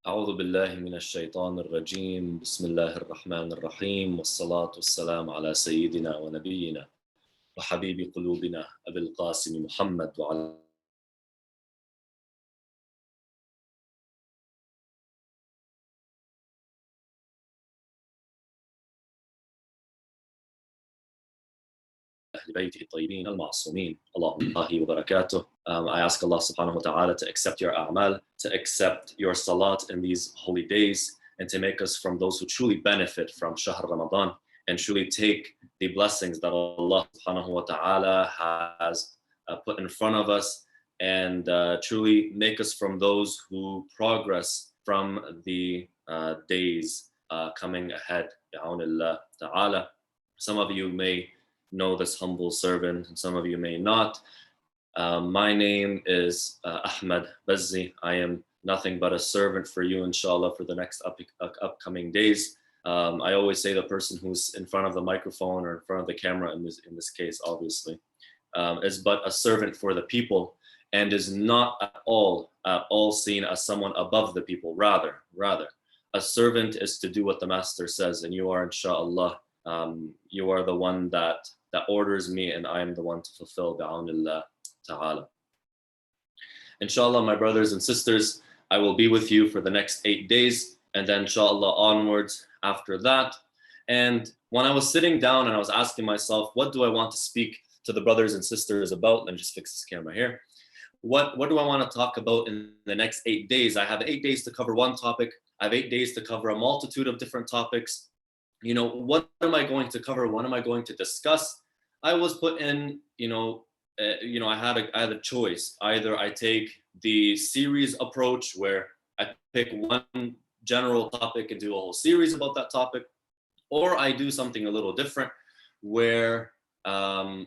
أعوذ بالله من الشيطان الرجيم بسم الله الرحمن الرحيم والصلاة والسلام على سيدنا ونبينا وحبيب قلوبنا أبي القاسم محمد وعلى أهل بيته الطيبين المعصومين اللهم الله وبركاته. I ask Allah subhanahu wa ta'ala to accept your a'mal, to accept your salat in these holy days, and to make us from those who truly benefit from Shahr Ramadan and truly take the blessings that Allah subhanahu wa ta'ala has put in front of us, and truly make us from those who progress from the days coming ahead. Bi'awnillah ta'ala. Some of you may know this humble servant, and some of you may not. My name is Ahmad Bazzi. I am nothing but a servant for you, inshallah, for the next upcoming days. I always say the person who's in front of the microphone or in front of the camera, in this case, obviously, is but a servant for the people, and is not at all seen as someone above the people. Rather, a servant is to do what the master says, and you are, inshallah, you are the one that orders me, and I am the one to fulfill, bi'awnillah ta'ala. Inshallah, my brothers and sisters, I will be with you for the next 8 days, and then inshallah onwards after that. And when I was sitting down and I was asking myself, what do I want to speak to the brothers and sisters about? Let me just fix this camera here. What do I want to talk about in the next 8 days? I have 8 days to cover one topic. I have 8 days to cover a multitude of different topics. You know, what am I going to cover? What am I going to discuss? I was put in, I had a choice. Either I take the series approach where I pick one general topic and do a whole series about that topic, or I do something a little different where I'll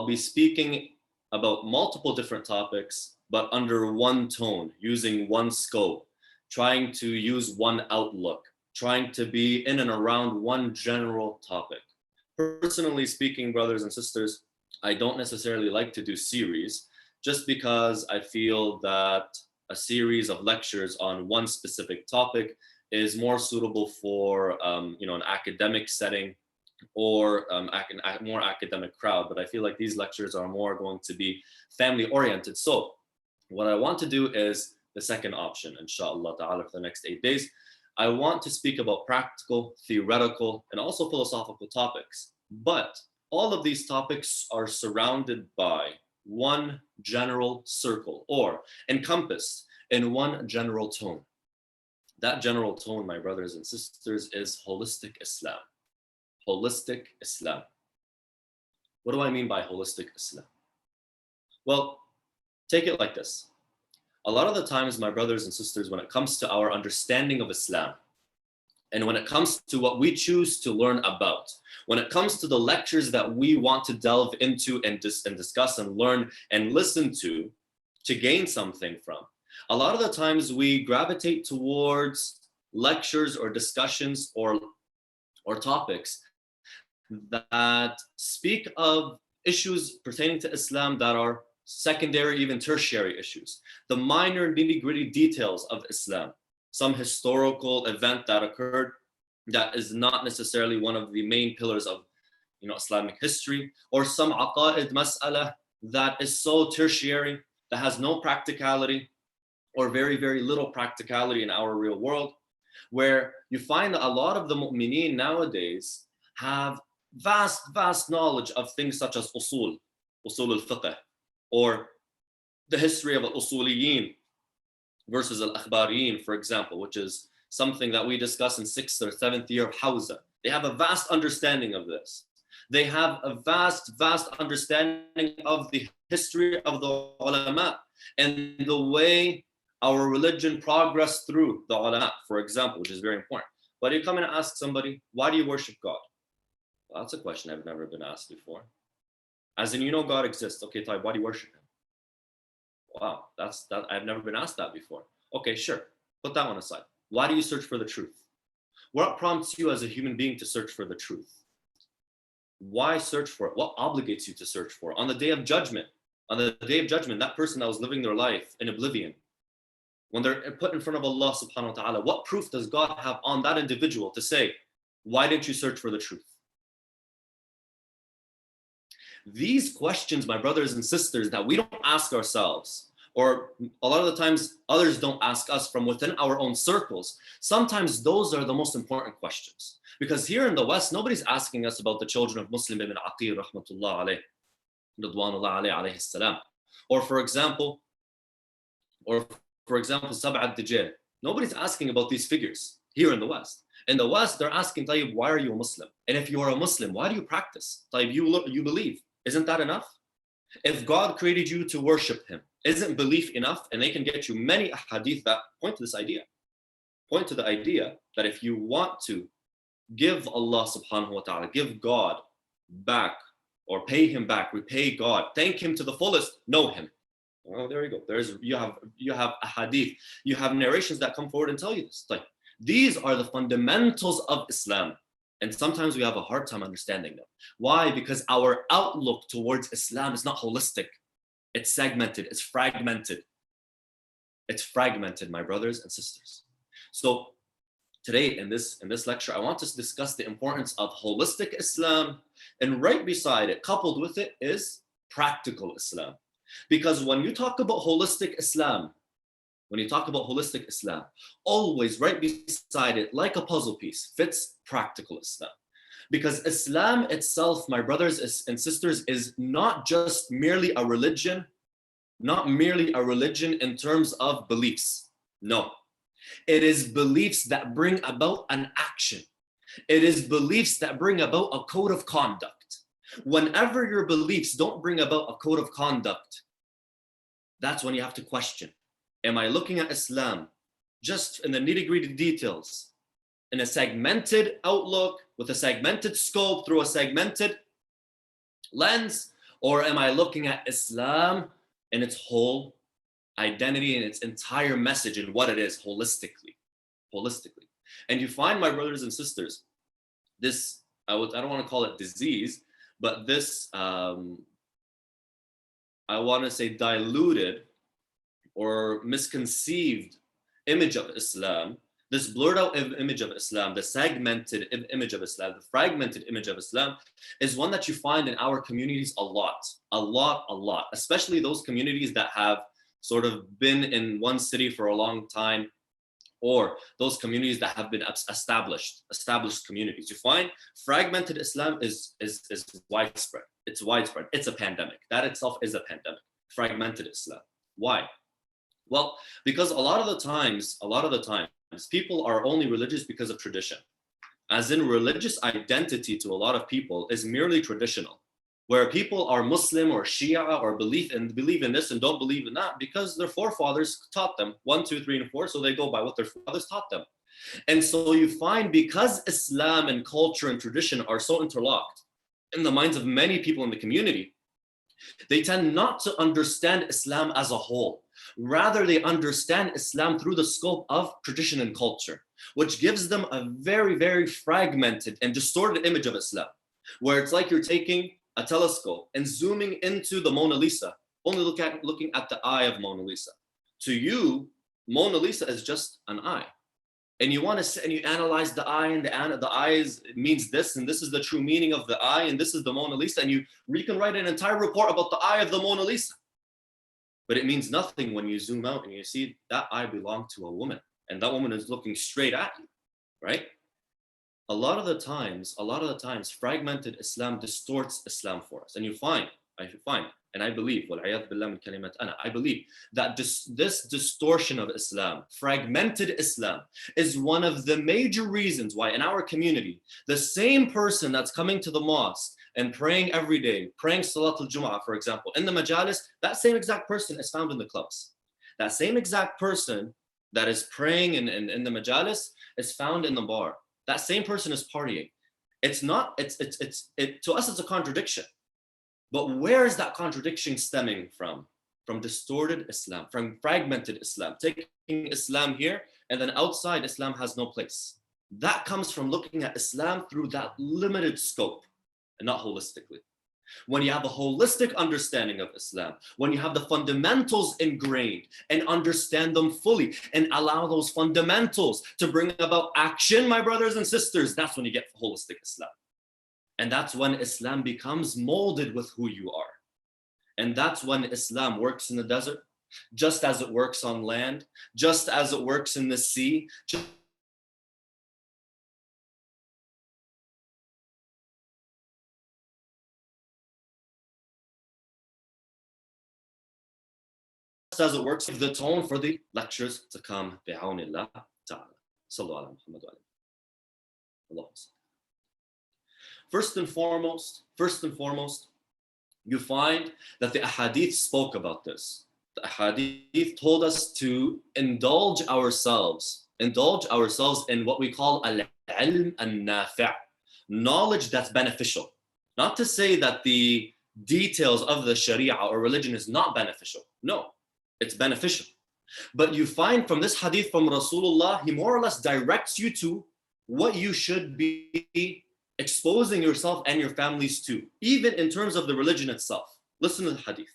be speaking about multiple different topics, but under one tone, using one scope, trying to use one outlook, trying to be in and around one general topic. Personally speaking, brothers and sisters, I don't necessarily like to do series, just because I feel that a series of lectures on one specific topic is more suitable for an academic setting or a more academic crowd. But I feel like these lectures are more going to be family oriented. So what I want to do is the second option, inshallah ta'ala, for the next 8 days. I want to speak about practical, theoretical, and also philosophical topics. But all of these topics are surrounded by one general circle, or encompassed in one general tone. That general tone, my brothers and sisters, is holistic Islam. Holistic Islam. What do I mean by holistic Islam? Well, take it like this. A lot of the times, my brothers and sisters, when it comes to our understanding of Islam, and when it comes to what we choose to learn about, when it comes to the lectures that we want to delve into and discuss and learn and listen to gain something from, a lot of the times we gravitate towards lectures or discussions or topics that speak of issues pertaining to Islam that are secondary, even tertiary issues, the minor nitty-gritty details of Islam, some historical event that occurred that is not necessarily one of the main pillars of Islamic history, or some aqa'id mas'ala that is so tertiary, that has no practicality or very, very little practicality in our real world, where you find that a lot of the mu'mineen nowadays have vast knowledge of things such as usul al-fiqh, or the history of al-usuliyin versus al-akhbariyin, for example, which is something that we discuss in 6th or 7th year of Hawza. They have a vast understanding of this. They have a vast understanding of the history of the ulama and the way our religion progressed through the ulama, for example, which is very important. But you come and ask somebody, why do you worship God? Well, that's a question I've never been asked before. As in, God exists. Okay, Ty, why do you worship him? Wow, that I've never been asked that before. Okay, sure. Put that one aside. Why do you search for the truth? What prompts you as a human being to search for the truth? Why search for it? What obligates you to search for it? On the day of judgment, that person that was living their life in oblivion, when they're put in front of Allah subhanahu wa ta'ala, what proof does God have on that individual to say, why didn't you search for the truth? These questions, my brothers and sisters, that we don't ask ourselves, or a lot of the times others don't ask us from within our own circles, sometimes those are the most important questions. Because here in the West, nobody's asking us about the children of Muslim ibn Aqil, rahmatullah alayh, ridwanullah alayh, alayhi salam. Or for example, Sab' al-Dijjal. Nobody's asking about these figures here in the West. In the West, they're asking, Tayyib, why are you a Muslim? And if you are a Muslim, why do you practice? Tayyib, you believe. Isn't that enough? If God created you to worship him, isn't belief enough? And they can get you many hadith that point to this idea. Point to the idea that if you want to give Allah subhanahu wa ta'ala, give God back, or pay him back, repay God, thank him to the fullest, know him. Well, there you go. You have a hadith, you have narrations that come forward and tell you this. Like, these are the fundamentals of Islam. And sometimes we have a hard time understanding them. Why? Because our outlook towards Islam is not holistic. It's segmented, it's fragmented. It's fragmented, my brothers and sisters. So today in this lecture, I want to discuss the importance of holistic Islam, and right beside it, coupled with it, is practical Islam. Because when you talk about holistic Islam, always right beside it, like a puzzle piece, fits practical Islam. Because Islam itself, my brothers and sisters, is not just merely a religion, in terms of beliefs. No. It is beliefs that bring about an action. It is beliefs that bring about a code of conduct. Whenever your beliefs don't bring about a code of conduct, that's when you have to question. Am I looking at Islam just in the nitty-gritty details, in a segmented outlook, with a segmented scope, through a segmented lens? Or am I looking at Islam in its whole identity and its entire message and what it is holistically? And you find, my brothers and sisters, this, I don't want to call it disease, but this, I want to say diluted or misconceived image of Islam, this blurred out image of Islam, the segmented image of Islam, the fragmented image of Islam, is one that you find in our communities a lot, especially those communities that have sort of been in one city for a long time, or those communities that have been established communities. You find fragmented Islam is widespread. It's widespread. It's a pandemic. That itself is a pandemic. Fragmented Islam. Why? Well, because a lot of the times, people are only religious because of tradition. As in, religious identity to a lot of people is merely traditional, where people are Muslim or Shia or believe in this and don't believe in that because their forefathers taught them 1, 2, 3, and 4, so they go by what their fathers taught them. And so you find, because Islam and culture and tradition are so interlocked in the minds of many people in the community, they tend not to understand Islam as a whole. Rather, they understand Islam through the scope of tradition and culture, which gives them a very, very fragmented and distorted image of Islam, where it's like you're taking a telescope and zooming into the Mona Lisa, only looking at the eye of Mona Lisa. To you, Mona Lisa is just an eye. And you want to sit and you analyze the eye, and the eye means this, and this is the true meaning of the eye, and this is the Mona Lisa, and you can write an entire report about the eye of the Mona Lisa. But it means nothing when you zoom out and you see that eye belonged to a woman, and that woman is looking straight at you, right? A lot of the times, fragmented Islam distorts Islam for us. And and I believe, I believe that this distortion of Islam, fragmented Islam, is one of the major reasons why in our community, the same person that's coming to the mosque and praying every day, praying Salat al-Jum'ah, for example, in the majalis, that same exact person is found in the clubs. That same exact person that is praying in the majalis is found in the bar. That same person is partying. To us, it's a contradiction. But where is that contradiction stemming from? From distorted Islam, from fragmented Islam, taking Islam here, and then outside Islam has no place. That comes from looking at Islam through that limited scope and not holistically. when you have a holistic understanding of Islam, when you have the fundamentals ingrained and understand them fully and allow those fundamentals to bring about action, my brothers and sisters, that's when you get holistic Islam. And that's when Islam becomes molded with who you are. And that's when Islam works in the desert, just as it works on land, just as it works in the sea, just as it works, the tone for the lectures to come. Bi'awnillah ta'ala. Sallu ala Muhammad wa alayhi. First and foremost, you find that the ahadith spoke about this. The ahadith told us to indulge ourselves in what we call al-ilm al-nafi', knowledge that's beneficial. Not to say that the details of the sharia or religion is not beneficial. No, it's beneficial. But you find from this hadith from Rasulullah, he more or less directs you to what you should be exposing yourself and your families to, even in terms of the religion itself. Listen to the hadith.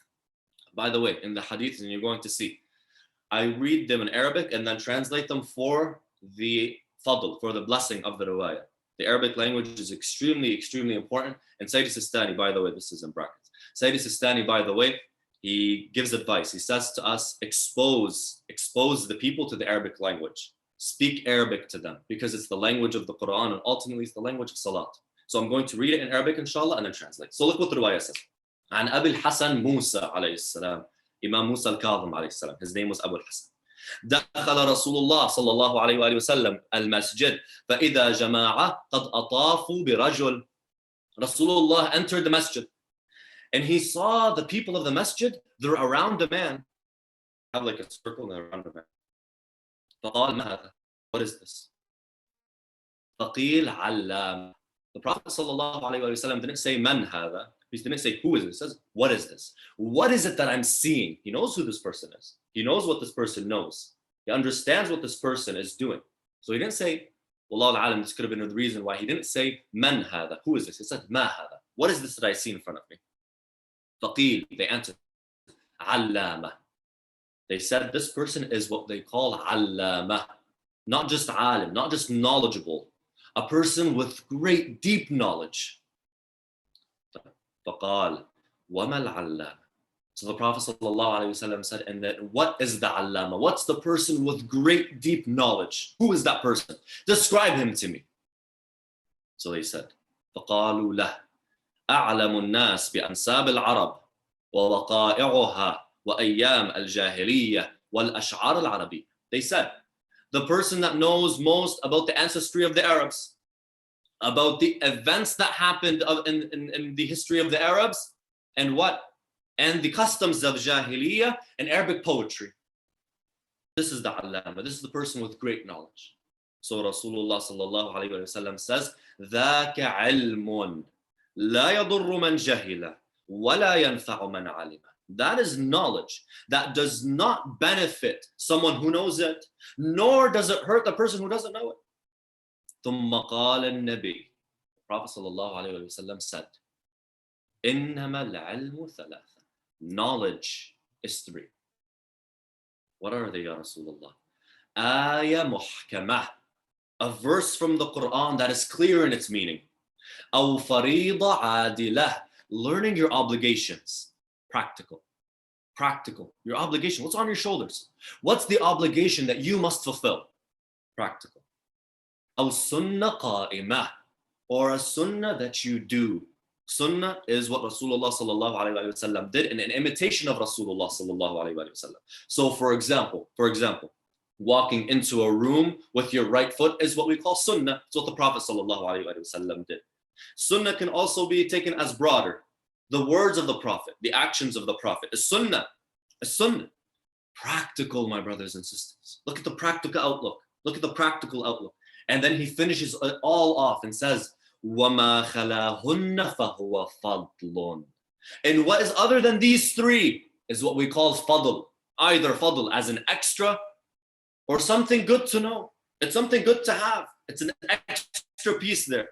By the way, in the hadith, and you're going to see, I read them in Arabic and then translate them for the fadl, for the blessing of the riwayah. The Arabic language is extremely, extremely important. And Sayyid Sistani, by the way, this is in brackets. Sayyid Sistani, by the way, he gives advice. He says to us, expose the people to the Arabic language. Speak Arabic to them because it's the language of the Quran and ultimately it's the language of Salat. So I'm going to read it in Arabic, inshallah, and then translate. So look what the riwayah says. عن أبي الحسن موسى عليه السلام. Imam Musa al-Kadhim عليه السلام. His name was Abu al-Hasan. دخل رسول الله صلى الله عليه وآله وسلم المسجد فإذا جماعة قد أطافوا برجل. Rasulullah entered the masjid and he saw the people of the masjid, they're around a man. Have like a circle and around a man. فقال ما هذا? What is this? فقيل علام. The Prophet sallallahu alaihi wasallam didn't say man هذا. He didn't say who is this. He says what is this? What is it that I'm seeing? He knows who this person is. He knows what this person knows. He understands what this person is doing. So he didn't say, Wallahu alam, this could have been the reason why he didn't say man هذا. Who is this? He said ma هذا. What is this that I see in front of me? فقيل. They answered علامة. They said this person is what they call allama, not just alim, not just knowledgeable, a person with great deep knowledge. فقال وما العلامة. So the Prophet ﷺ said, and then what is the allama? What's the person with great deep knowledge? Who is that person? Describe him to me. So they said, فقالوا له أعلم الناس بأنساب العرب ووقائعها وأيام الجاهلية والأشعار العربية. They said, the person that knows most about the ancestry of the Arabs, about the events that happened in the history of the Arabs, and what? And the customs of Jahiliyyah and Arabic poetry. This is the Allama. This is the person with great knowledge. So Rasulullah sallallahu alayhi wa sallam says, ذَاكَ عِلْمٌ لَا يَضُرُّ مَنْ جَهِلَ وَلَا يَنْفَعُ مَنْ عَلِمَ. That is knowledge that does not benefit someone who knows it, nor does it hurt the person who doesn't know it. ثم قال النبي. The Prophet sallallahu alayhi wa sallam said, إنما العلم ثلاثة. Knowledge is three. What are they, Ya Rasulullah? آية محكمة. A verse from the Quran that is clear in its meaning. أو فريضة عادلة. Learning your obligations. Practical. Your obligation. What's on your shoulders? What's the obligation that you must fulfill? Practical. أو سنة قائمة. Or a sunnah that you do. Sunnah is what Rasulullah sallallahu alayhi wa sallam did in an imitation of Rasulullah sallallahu alayhi wa sallam. So for example, walking into a room with your right foot is what we call sunnah. It's what the Prophet sallallahu alayhi wa sallam did. Sunnah can also be taken as broader. The words of the Prophet, the actions of the Prophet is sunnah. It's sunnah. Practical, my brothers and sisters. Look at the practical outlook. And then he finishes it all off and says, وَمَا خَلَاهُنَّ فَهُوَ فَضْلٌ. And what is other than these three is what we call fadl. Either fadl as an extra or something good to know. It's something good to have. It's an extra piece there.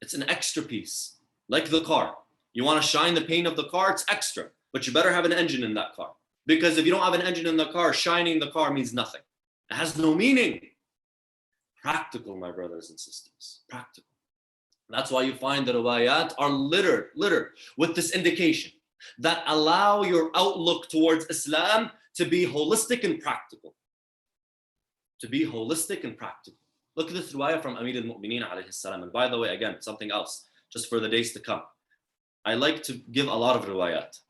It's an extra piece. Like the car. You want to shine the paint of the car, it's extra. But you better have an engine in that car. Because if you don't have an engine in the car, shining the car means nothing. It has no meaning. Practical, my brothers and sisters. Practical. That's why you find the riwayat are littered with this indication that allow your outlook towards Islam to be holistic and practical. To be holistic and practical. Look at this riwayah from Amir al-Mu'mineen alayhi salam. And by the way, again, something else, just for the days to come. I like to give a lot of riwayat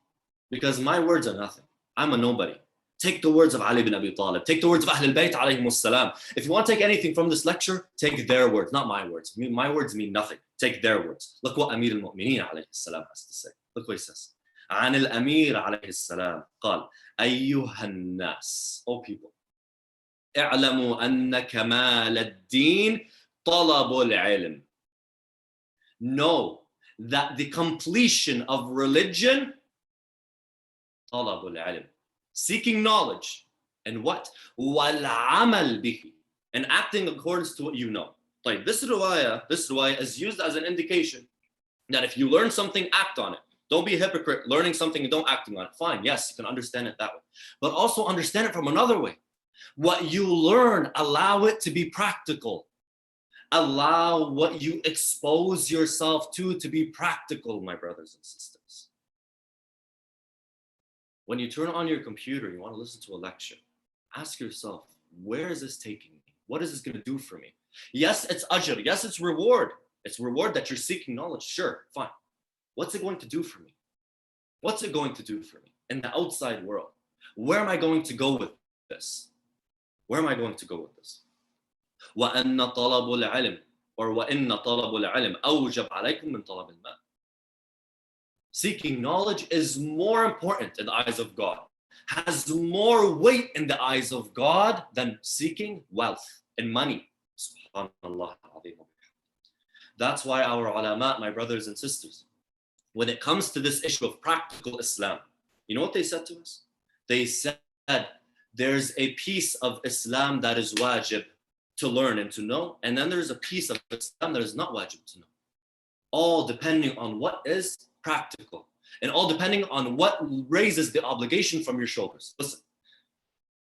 because my words are nothing. I'm a nobody. Take the words of Ali bin Abi Talib. Take the words of Ahl al-Bayt alayhim salam. If you want to take anything from this lecture, take their words, not my words. My words mean nothing. Take their words. Look what Amir al-Mu'mineen alayhi salam has to say. Look what he says. عن الأمير عليه السلام قال أيها الناس, O people, اعلموا أن كمال الدين طلب العلم. Know that the completion of religion, طلب العلم, seeking knowledge, and what? وَالْعَمَلْ بِهِ, and acting according to what you know. Like this riwayah is used as an indication that if you learn something, act on it. Don't be a hypocrite learning something and don't acting on it. Fine, yes, you can understand it that way. But also understand it from another way. What you learn, allow it to be practical. Allow what you expose yourself to be practical, my brothers and sisters. When you turn on your computer, you want to listen to a lecture, ask yourself, where is this taking me? What is this going to do for me? Yes, it's ajr. Yes, it's reward. It's reward that you're seeking knowledge. Sure, fine. What's it going to do for me? What's it going to do for me in the outside world? Where am I going to go with this? Where am I going to go with this? وَأَنَّ طَلَبُ الْعِلْمِ, or وَإِنَّ طَلَبُ الْعِلْمِ أَوْجَبْ عَلَيْكُمْ مِنْ طَلَبِ الْمَالِ. Seeking knowledge is more important in the eyes of God, has more weight in the eyes of God than seeking wealth and money. Subhanallah. That's why our ulama, my brothers and sisters, when it comes to this issue of practical Islam, you know what they said to us? They said, there's a piece of Islam that is wajib to learn and to know, and then there's a piece of Islam that is not wajib to know. All depending on what is practical, and all depending on what raises the obligation from your shoulders. Listen,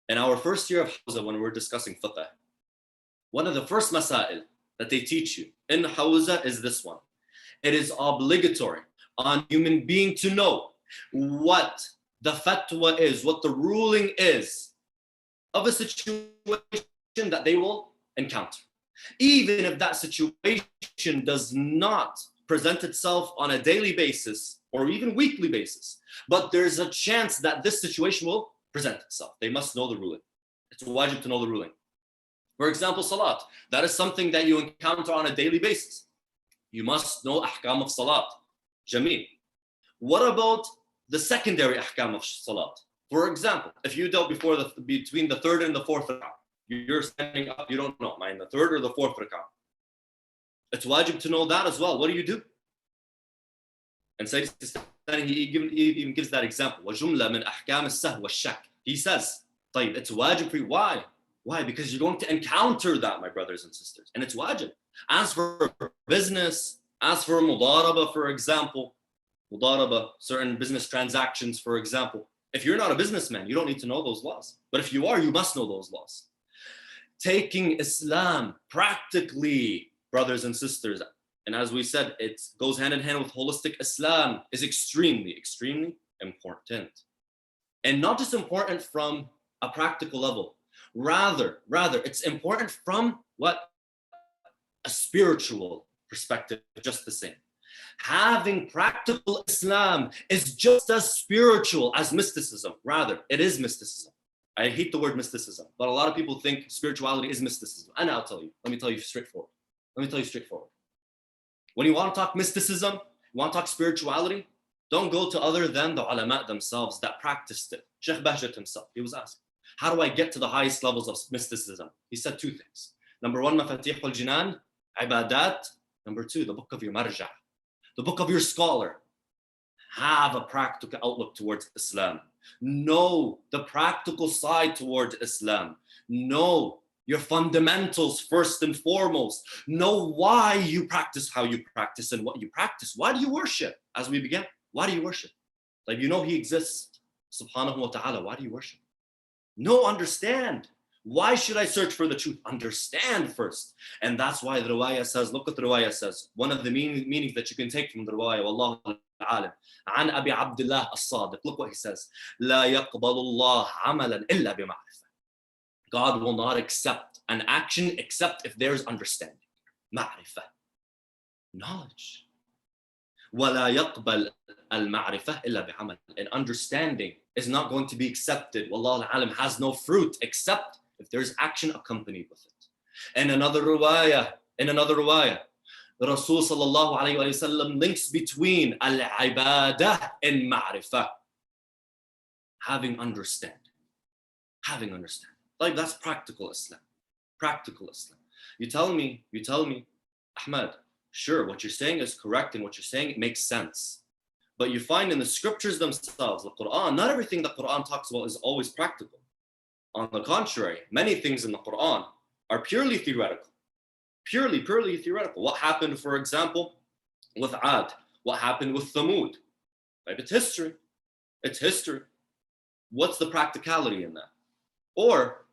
in our first year of Hawza, when we're discussing fiqh, one of the first masail that they teach you in Hawza is this one. It is obligatory on human being to know what the fatwa is, what the ruling is of a situation that they will encounter. Even if that situation does not present itself on a daily basis or even weekly basis, but there's a chance that this situation will present itself. They must know the ruling. It's wajib to know the ruling. For example, salat. That is something that you encounter on a daily basis. You must know ahkam of salat. Jameel. What about the secondary ahkam of salat? For example, if you dealt between the third and the fourth rak'ah, you're standing up, you don't know, am I in the third or the fourth rak'ah? It's wajib to know that as well. What do? And Sayyid Sistani, he even gives that example. وَجُمْلَ مِنْ أَحْكَامِ السَّهْوَ وَالشَّكِّ. He says, طيب, it's wajib for you. Why? Why? Because you're going to encounter that, my brothers and sisters. And it's wajib. As for business, as for mudaraba, for example, mudaraba, certain business transactions, for example. If you're not a businessman, you don't need to know those laws. But if you are, you must know those laws. Taking Islam practically, brothers and sisters, and as we said, it goes hand in hand with holistic Islam, is extremely, extremely important. And not just important from a practical level. Rather, it's important from what? A spiritual perspective, just the same. Having practical Islam is just as spiritual as mysticism. Rather, it is mysticism. I hate the word mysticism, but a lot of people think spirituality is mysticism. And I'll tell you, let me tell you straightforward. When you want to talk mysticism, you want to talk spirituality, don't go to other than the ulama themselves that practiced it. Shaykh Bahjat himself, he was asked, how do I get to the highest levels of mysticism? He said two things. Number one, Mafatih al-Jinan, Ibadat. Number two, the book of your marja', the book of your scholar. Have a practical outlook towards Islam. Know the practical side towards Islam. Know your fundamentals first and foremost. Know why you practice how you practice and what you practice. Why do you worship? As we begin, why do you worship? Like, you know he exists, subhanahu wa ta'ala. Why do you worship? No, understand. Why should I search for the truth? Understand first. And that's why the riwayah says, look what the riwayah says. One of the meanings that you can take from the riwayah, Wallahu alim, an Abi Abdullah as-Sadiq. Look what he says. لا يقبل الله عملا إلا بمعرفة. God will not accept an action except if there's understanding. Ma'rifah. Knowledge. ولا يقبل المعرفة إلا بعمل. And understanding is not going to be accepted. Wallahu alim, has no fruit except if there's action accompanied with it. In another riwayah, the Rasul sallallahu alayhi wa sallam links between al-ibadah and ma'rifah. Having understanding. Like, that's practical Islam. You tell me, Ahmad, sure, what you're saying is correct and what you're saying, it makes sense. But you find in the scriptures themselves, the Quran, not everything the Quran talks about is always practical. On the contrary, many things in the Quran are purely theoretical. Purely theoretical. What happened, for example, with Ad? What happened with Thamud? Right? It's history. What's the practicality in that? Or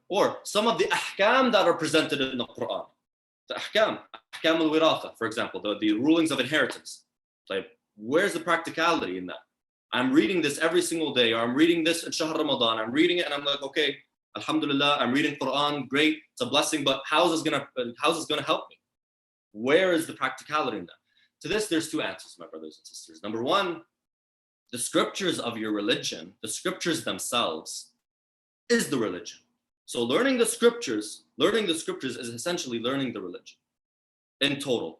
some of the ahkam that are presented in the Quran. The ahkam al-wiratha, for example, the rulings of inheritance. Like, where's the practicality in that? I'm reading this every single day, or I'm reading this in Shahr Ramadan. I'm reading it and I'm like, okay, alhamdulillah, I'm reading Quran, great, it's a blessing, but how's this gonna help me? Where is the practicality in that? To this, there's two answers, my brothers and sisters. Number one, the scriptures of your religion, the scriptures themselves, is the religion. So learning the scriptures is essentially learning the religion in total.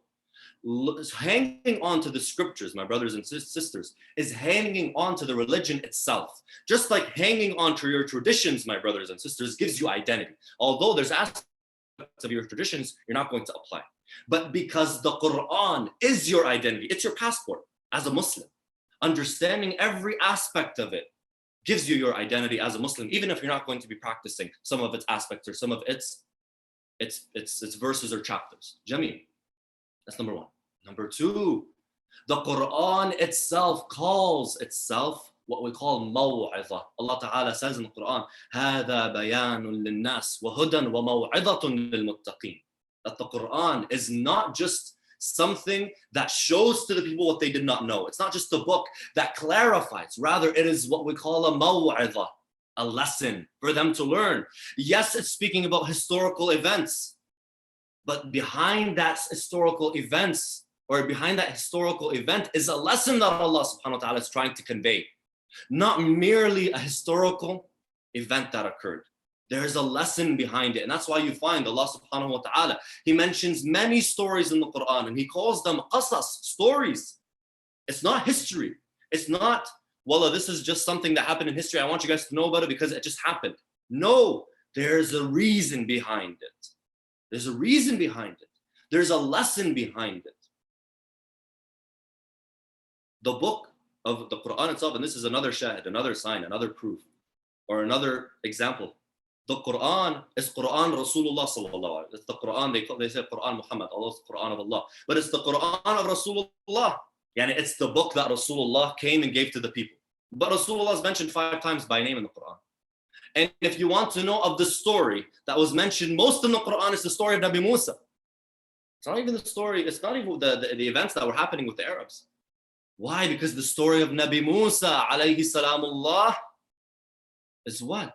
Hanging on to the scriptures, my brothers and sisters, is hanging on to the religion itself. Just like hanging on to your traditions, my brothers and sisters, gives you identity. Although there's aspects of your traditions you're not going to apply. But because the Quran is your identity, it's your passport as a Muslim. Understanding every aspect of it gives you your identity as a Muslim, even if you're not going to be practicing some of its aspects or some of its verses or chapters. Jameel. That's number one. Number two, the Quran itself calls itself what we call maw'izah. Allah Ta'ala says in the Quran, هَذَا بَيَانٌ لِلنَّاسِ وَهُدًى وَمَوْعِظَةٌ لِلْمُتَّقِينَ. That the Quran is not just something that shows to the people what they did not know. It's not just a book that clarifies. Rather, it is what we call a maw'izah, a lesson for them to learn. Yes, it's speaking about historical events, but behind that historical event is a lesson that Allah subhanahu wa ta'ala is trying to convey. Not merely a historical event that occurred. There is a lesson behind it. And that's why you find Allah subhanahu wa ta'ala, He mentions many stories in the Quran and He calls them qasas, stories. It's not history. It's not, wallah, this is just something that happened in history. I want you guys to know about it because it just happened. No, there's a reason behind it. There's a reason behind it. There's a lesson behind it. The book of the Quran itself, and this is another shahid, another sign, another proof, or another example. The Quran is Quran Rasulullah sallallahu alaihi wasallam. It's the Quran, they say Quran Muhammad, Allah's Quran of Allah. But it's the Quran of Rasulullah. Yani it's the book that Rasulullah came and gave to the people. But Rasulullah is mentioned 5 times by name in the Quran. And if you want to know of the story that was mentioned most in the Quran, is the story of Nabi Musa. It's not even the story, it's not even the events that were happening with the Arabs. Why? Because the story of Nabi Musa alayhi salamullah is what?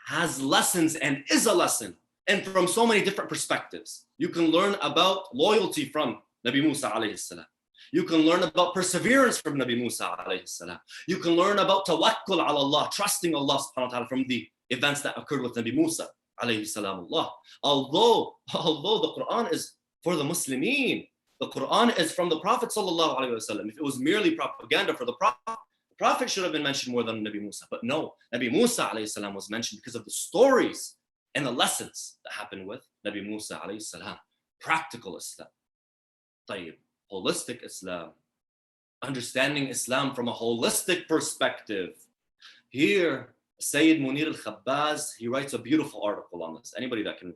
Has lessons and is a lesson. And from so many different perspectives. You can learn about loyalty from Nabi Musa alayhi salam. You can learn about perseverance from Nabi Musa alayhi salam. You can learn about tawakkul ala Allah, trusting Allah subhanahu wa ta'ala from the events that occurred with Nabi Musa alayhi salamullah. Although the Quran is for the Muslimin, the Quran is from the Prophet sallallahu alayhi wa sallam. If it was merely propaganda for the Prophet should have been mentioned more than Nabi Musa. But no, Nabi Musa alayhi salam was mentioned because of the stories and the lessons that happened with Nabi Musa alayhi salam. Practical Islam. Tayyib. Holistic Islam. Understanding Islam from a holistic perspective. Here, Sayyid Munir al-Khabbaz, he writes a beautiful article on this. Anybody that can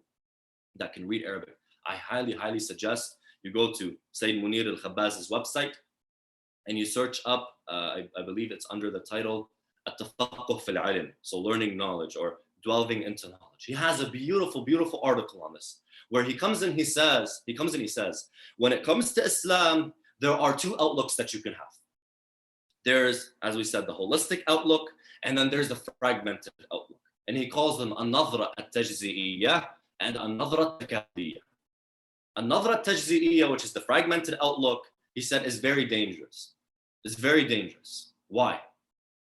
that can read Arabic, I highly, highly suggest you go to Sayyid Munir al-Khabbaz's website and you search up, I believe it's under the title, At-Tafaqquh fil Ilm, so learning knowledge or delving into knowledge. He has a beautiful, beautiful article on this, where he comes and he says, when it comes to Islam, there are two outlooks that you can have. There's, as we said, the holistic outlook, and then there's the fragmented outlook. And he calls them an-nadhra at-tajzi'iyyah and an-nadhra at-takabiyah. An-nadhra at-tajzi'iyyah, which is the fragmented outlook, he said is very dangerous. It's very dangerous. Why?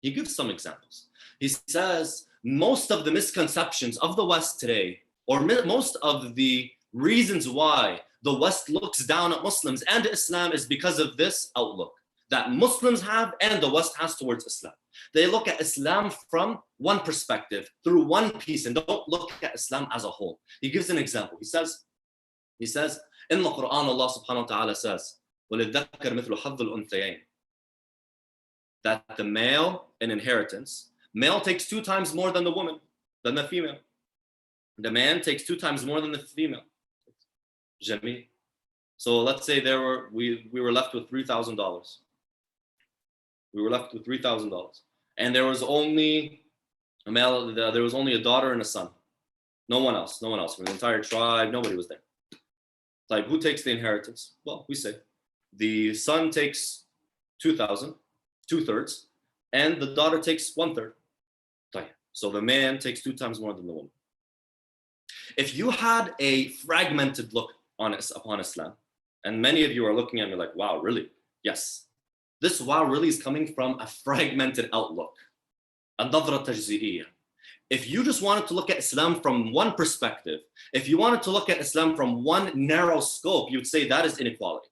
He gives some examples. He says most of the misconceptions of the West today, or most of the reasons why the West looks down at Muslims and Islam is because of this outlook that Muslims have and the West has towards Islam. They look at Islam from one perspective, through one piece, and don't look at Islam as a whole. He gives an example. He says, in the Quran, Allah subhanahu wa ta'ala says, وَلِلذَّكَرْ مِثْلُ حَظِّ الْأُنْثَيَيْنِ, that the male in inheritance, male takes 2 times more than the woman, than the female. The man takes 2 times more than the female. Jameel. So let's say we were left with $3,000. We were left with $3,000, and there was only a male. There was only a daughter and a son. No one else from the entire tribe. Nobody was there. Like, who takes the inheritance? Well, we say the son takes 2,000, 2/3, and the daughter takes 1/3. So the man takes 2 times more than the woman. If you had a fragmented look upon Islam, and many of you are looking at me like, wow, really? Yes. This wow really is coming from a fragmented outlook. An-nadhra tajzi'iyyah. If you just wanted to look at Islam from one perspective, if you wanted to look at Islam from one narrow scope, you would say that is inequality.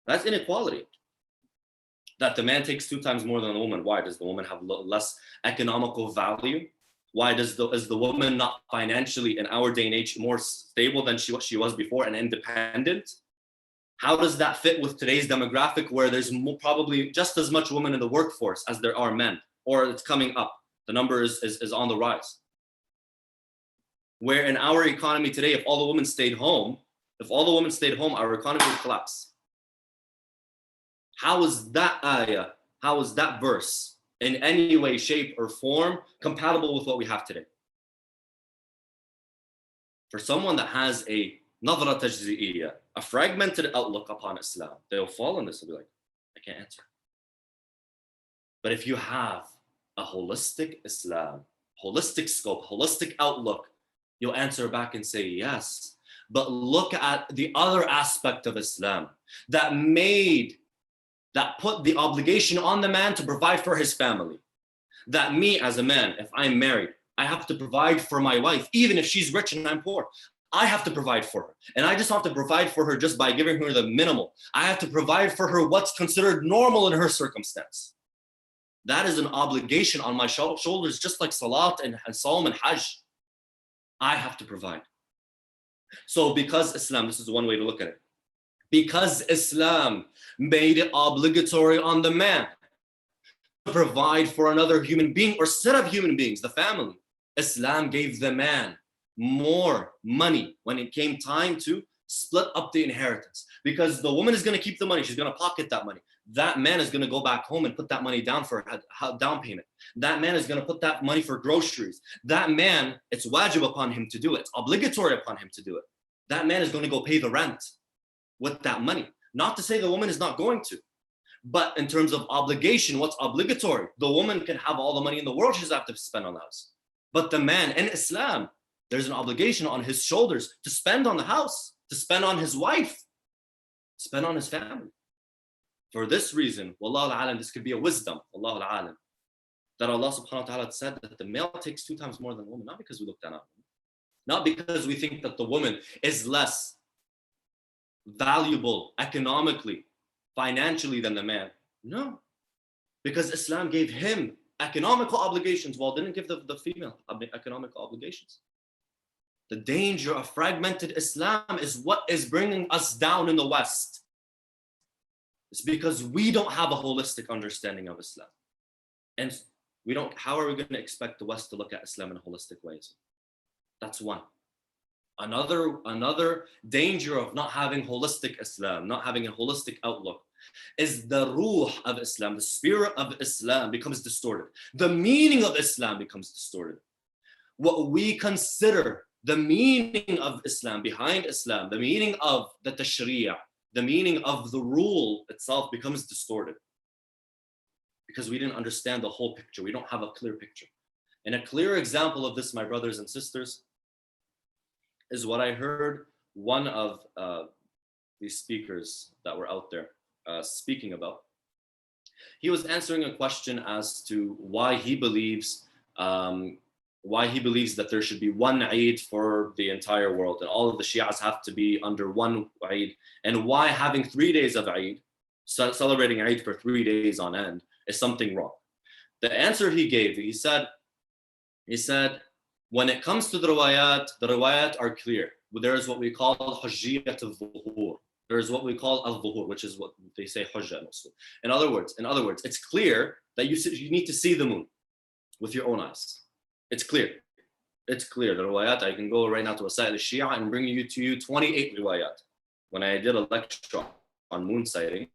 That's inequality. That the man takes 2 times more than the woman. Why? Does the woman have less economical value? Why is the woman not financially in our day and age more stable than she was before and independent? How does that fit with today's demographic, where there's probably just as much women in the workforce as there are men, or it's coming up? The number is on the rise. Where in our economy today, if all the women stayed home, our economy would collapse. How is that ayah, how is that verse in any way, shape, or form compatible with what we have today? For someone that has a nadhra tajzi'iyyah, a fragmented outlook upon Islam, they'll fall in this and be like, I can't answer. But if you have a holistic Islam, holistic scope, holistic outlook, you'll answer back and say, yes. But look at the other aspect of Islam that put the obligation on the man to provide for his family. That me as a man, if I'm married, I have to provide for my wife, even if she's rich and I'm poor. I have to provide for her. And I just have to provide for her just by giving her the minimal. I have to provide for her what's considered normal in her circumstance. That is an obligation on my shoulders, just like Salat and Sawm and Hajj. I have to provide. So because Islam, this is one way to look at it. Because Islam made it obligatory on the man to provide for another human being or set of human beings, the family, Islam gave the man more money when it came time to split up the inheritance, because the woman is going to keep the money. She's going to pocket that money. That man is going to go back home and put that money down for a down payment. That man is going to put that money for groceries. That man, it's wajib upon him to do it. It's obligatory upon him to do it. That man is going to go pay the rent with that money. Not to say the woman is not going to, but in terms of obligation, what's obligatory? The woman can have all the money in the world she doesn't have to spend on the house. But the man in Islam, there's an obligation on his shoulders to spend on the house, to spend on his wife, spend on his family. For this reason, wallahu alam, this could be a wisdom, wallahu alam, that Allah subhanahu wa ta'ala said that the male takes 2 times more than the woman, not because we look down on women, not because we think that the woman is less valuable economically, financially than the man. No, because Islam gave him economical obligations while didn't give the female economical obligations. The danger of fragmented Islam is what is bringing us down in the West. It's because we don't have a holistic understanding of Islam. And how are we going to expect the West to look at Islam in holistic ways? That's one. Another danger of not having holistic Islam, not having a holistic outlook, is the ruh of Islam, the spirit of Islam becomes distorted. The meaning of Islam becomes distorted. What we consider the meaning of Islam, behind Islam, the meaning of the tashri'ah, the meaning of the rule itself becomes distorted. Because we didn't understand the whole picture. We don't have a clear picture. And a clear example of this, my brothers and sisters, is what I heard one of these speakers that were out there speaking about. He was answering a question as to why he believes that there should be one Eid for the entire world, and all of the Shias have to be under one Eid, and why having 3 days of Eid, celebrating Eid for 3 days on end, is something wrong. The answer he gave, he said, when it comes to the riwayat are clear. There is what we call hujjiyat al-dhuhur. There is what we call al-dhuhur, which is what they say hujjah. In other words, it's clear that you need to see the moon with your own eyes. It's clear. It's clear. The riwayat, I can go right now to Wasail al-Shia and bring to you 28 riwayat. When I did a lecture on moon sighting,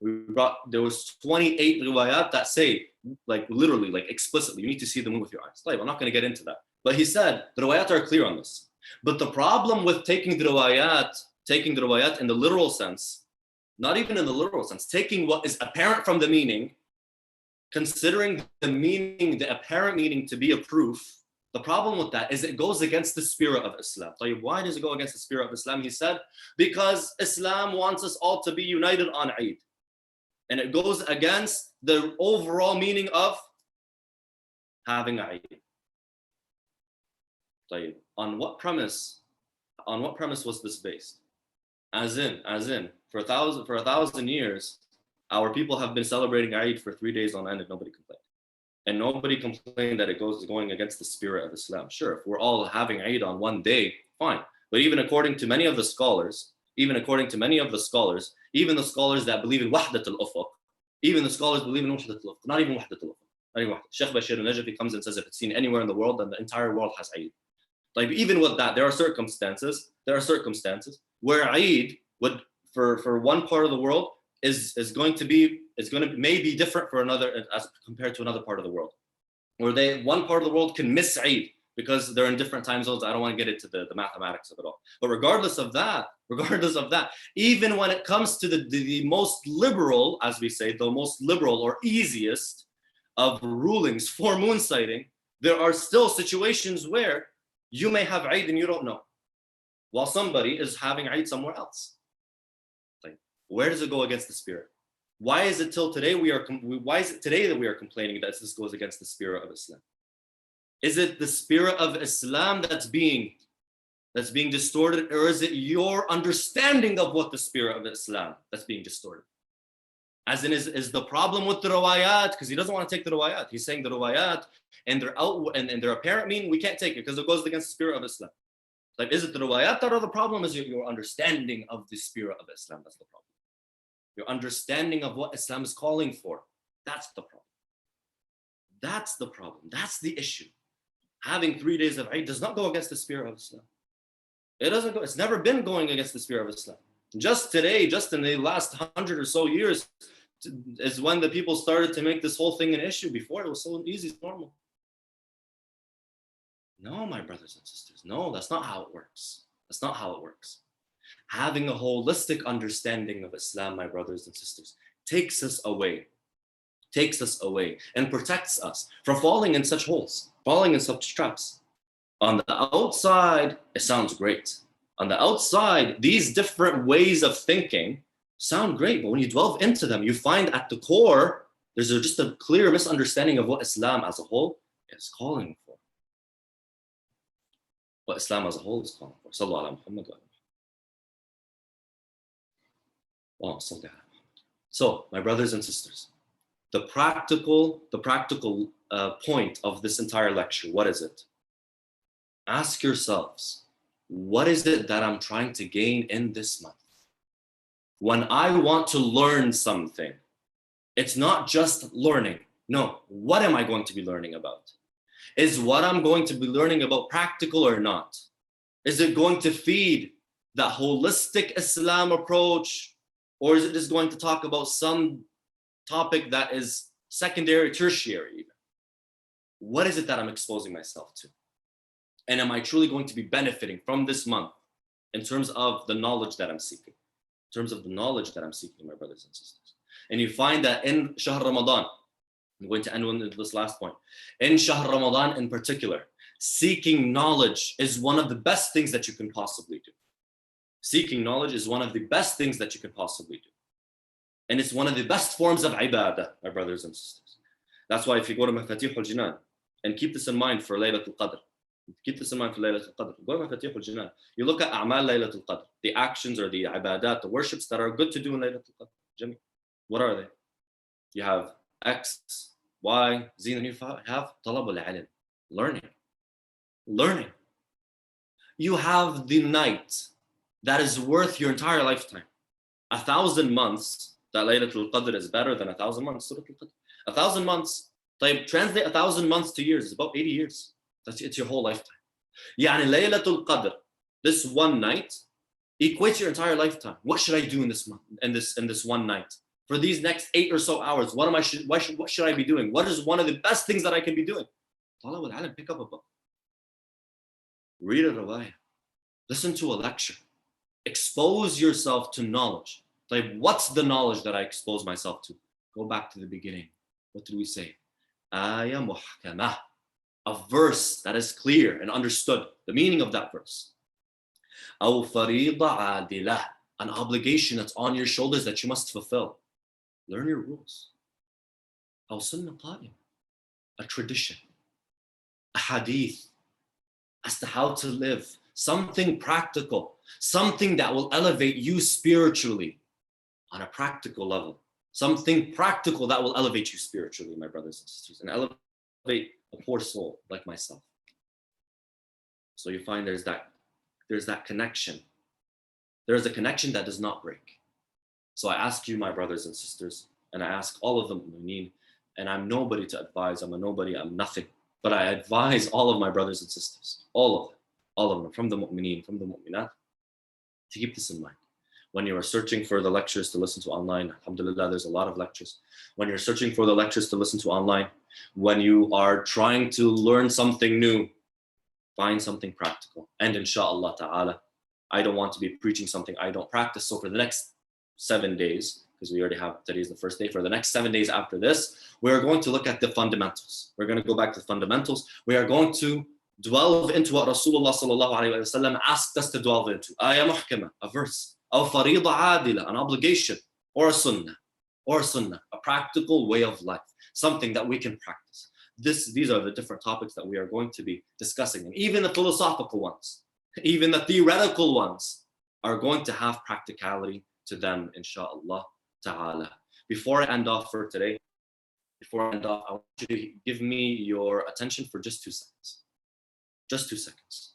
there was 28 riwayat that say, like literally, like explicitly, you need to see the moon with your eyes. Like, I'm not going to get into that. But he said, the riwayat are clear on this. But the problem with taking the riwayat in the literal sense, not even in the literal sense, taking what is apparent from the meaning, considering the apparent meaning to be a proof, the problem with that is it goes against the spirit of Islam. Why does it go against the spirit of Islam? He said, because Islam wants us all to be united on Eid. And it goes against the overall meaning of having Eid. On what premise was this based? As in, for a thousand years, our people have been celebrating Eid for 3 days on end and nobody complained. And nobody complained that it is going against the spirit of Islam. Sure, if we're all having Eid on one day, fine. But even according to many of the scholars, even the scholars that believe in wahdat al-ufuq, even the scholars believe in wahdat al-ufuq, not even wahdat al-ufuq. Shaykh Bashir al-Najfi comes and says if it's seen anywhere in the world, then the entire world has Eid. Like even with that, there are circumstances where Eid would, for one part of the world, is going to maybe different for another as compared to another part of the world, where one part of the world can miss Eid because they're in different time zones. I don't want to get into the mathematics of it all. But regardless of that, even when it comes to the most liberal, as we say, the most liberal or easiest of rulings for moon sighting, there are still situations where you may have Eid and you don't know, while somebody is having Eid somewhere else. Where does it go against the spirit? Why is it today that we are complaining that this goes against the spirit of Islam? Is it the spirit of Islam that's being distorted, or is it your understanding of what the spirit of Islam that's being distorted? As in, is the problem with the riwayat? Because he doesn't want to take the riwayat. He's saying the riwayat and their apparent meaning, we can't take it because it goes against the spirit of Islam. Like, is it the riwayat that are the problem? Is your understanding of the spirit of Islam that's the problem? Your understanding of what Islam is calling for, that's the problem. That's the problem. That's the issue. Having 3 days of Eid does not go against the spirit of Islam. It's never been going against the spirit of Islam. Just today, just in the last 100 or so years, is when the people started to make this whole thing an issue. Before, it was so easy, it's normal. No, my brothers and sisters, no, that's not how it works. That's not how it works. Having a holistic understanding of Islam, my brothers and sisters, takes us away and protects us from falling in such holes, falling in such traps. On the outside, it sounds great. On the outside, these different ways of thinking sound great, but when you delve into them, you find at the core, there's just a clear misunderstanding of what Islam as a whole is calling for. What Islam as a whole is calling for. Sallallahu ala Muhammad wa So, my brothers and sisters, the practical point of this entire lecture, what is it? Ask yourselves, what is it that I'm trying to gain in this month? When I want to learn something, it's not just learning. No, what am I going to be learning about? Is what I'm going to be learning about practical or not? Is it going to feed that holistic Islam approach? Or is it just going to talk about some topic that is secondary, tertiary even? What is it that I'm exposing myself to? And am I truly going to be benefiting from this month in terms of the knowledge that I'm seeking? In terms of the knowledge that I'm seeking, my brothers and sisters. And you find that in Shahr Ramadan, I'm going to end with this last point. In Shahr Ramadan in particular, seeking knowledge is one of the best things that you can possibly do. Seeking knowledge is one of the best things that you can possibly do. And it's one of the best forms of ibadah, my brothers and sisters. That's why if you go to Mafatih al-Jinan, and keep this in mind for Laylatul Qadr, keep this in mind for Laylatul Qadr, go to Mafatih al-Jinan, you look at A'mal Laylatul Qadr, the actions or the ibadat, the worships that are good to do in Laylatul Qadr. What are they? You have X, Y, Z, and you have Talab al-Ilm, learning. You have the night that is worth your entire lifetime. 1,000 months, that Laylatul Qadr is better than 1,000 months. Surah Al-Qadr. 1,000 months, translate 1,000 months to years, it's about 80 years. It's your whole lifetime. Yani Laylatul Qadr, this one night, equates your entire lifetime. What should I do in this month, in this one night? For these next 8 or so hours, what should I be doing? What is one of the best things that I can be doing? Talab al-Ilm, pick up a book. Read a riwayah. Listen to a lecture. Expose yourself to knowledge. Like, what's the knowledge that I expose myself to? Go back to the beginning. What did we say? Ayah muhkamah. A verse that is clear and understood. The meaning of that verse. Aw farida adilah. An obligation that's on your shoulders that you must fulfill. Learn your rules. Aw sunnah qa'im. A tradition. A hadith. As to how to live. Something practical. Something that will elevate you spiritually on a practical level. Something practical that will elevate you spiritually, my brothers and sisters, and elevate a poor soul like myself. So you find there's that connection. There's a connection that does not break. So I ask you, my brothers and sisters, and I ask all of the mu'mineen, and I'm nobody to advise, I'm a nobody, I'm nothing, but I advise all of my brothers and sisters, all of them, from the mu'mineen, from the mu'minat, to keep this in mind. When you are searching for the lectures to listen to online, alhamdulillah, there's a lot of lectures. When you're searching for the lectures to listen to online, when you are trying to learn something new, find something practical. And inshallah ta'ala, I don't want to be preaching something I don't practice. So for the next 7 days, because we already have, today is the first day, for the next 7 days after this, we're going to look at the fundamentals. We're going to go back to the fundamentals. We are going to delve into what Rasulullah sallallahu alayhi wa sallam asked us to delve into. Ayah muhkama, a verse. Aw farida adila, an obligation, or a sunnah, a practical way of life, something that we can practice. These are the different topics that we are going to be discussing. And even the philosophical ones, even the theoretical ones are going to have practicality to them, inshallah ta'ala. Before I end off for today, I want you to give me your attention for just 2 seconds. Just 2 seconds.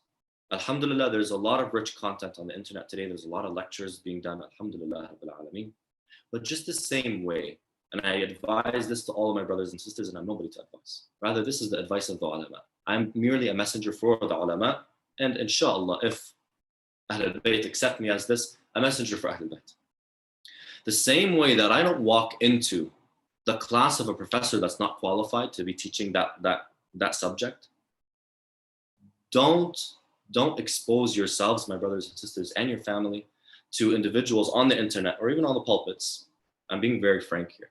Alhamdulillah, there's a lot of rich content on the internet today. There's a lot of lectures being done, alhamdulillah, rabbil alameen. But just the same way, and I advise this to all of my brothers and sisters, and I'm nobody to advise. Rather, this is the advice of the ulama. I'm merely a messenger for the ulama, and inshallah, if Ahlul Bayt accept me as this, a messenger for Ahlul Bayt. The same way that I don't walk into the class of a professor that's not qualified to be teaching that subject, don't expose yourselves, my brothers and sisters, and your family to individuals on the internet or even on the pulpits. I'm being very frank here.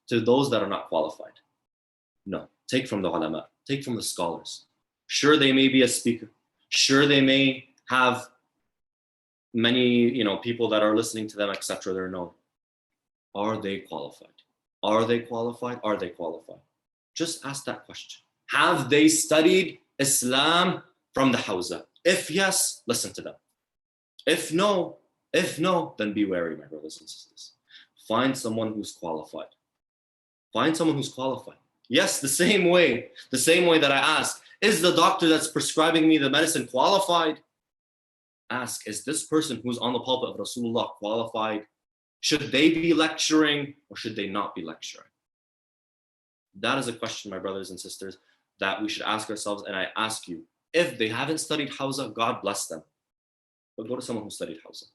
To those that are not qualified. No, take from the ulama, take from the scholars. Sure, they may be a speaker. Sure, they may have many, people that are listening to them, etc. They're known. Are they qualified? Are they qualified? Are they qualified? Just ask that question. Have they studied Islam from the Hawza? If yes, listen to them. If no, then be wary, my brothers and sisters. Find someone who's qualified. Find someone who's qualified. Yes, the same way that I ask, is the doctor that's prescribing me the medicine qualified? Ask, is this person who's on the pulpit of Rasulullah qualified? Should they be lecturing or should they not be lecturing? That is a question, my brothers and sisters, that we should ask ourselves. And I ask you, if they haven't studied Hawza, God bless them. But go to someone who studied Hausa.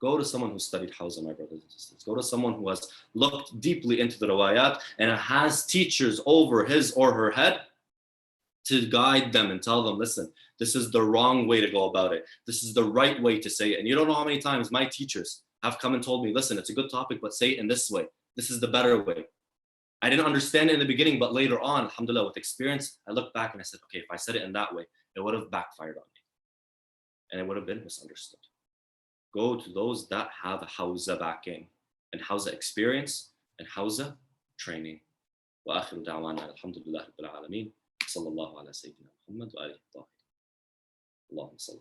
Go to someone who studied Hausa, my brothers and sisters. Go to someone who has looked deeply into the riwayat and has teachers over his or her head to guide them and tell them, listen, this is the wrong way to go about it. This is the right way to say it. And you don't know how many times my teachers have come and told me, listen, it's a good topic, but say it in this way. This is the better way. I didn't understand it in the beginning, but later on, alhamdulillah, with experience, I looked back and I said, okay, if I said it in that way, it would have backfired on me. And it would have been misunderstood. Go to those that have Hausa backing and Hausa experience and Hausa training. وآخر دعوانا الحمد لله رب العالمين صلى الله على سيدنا محمد وآله الطاهرين اللهم صل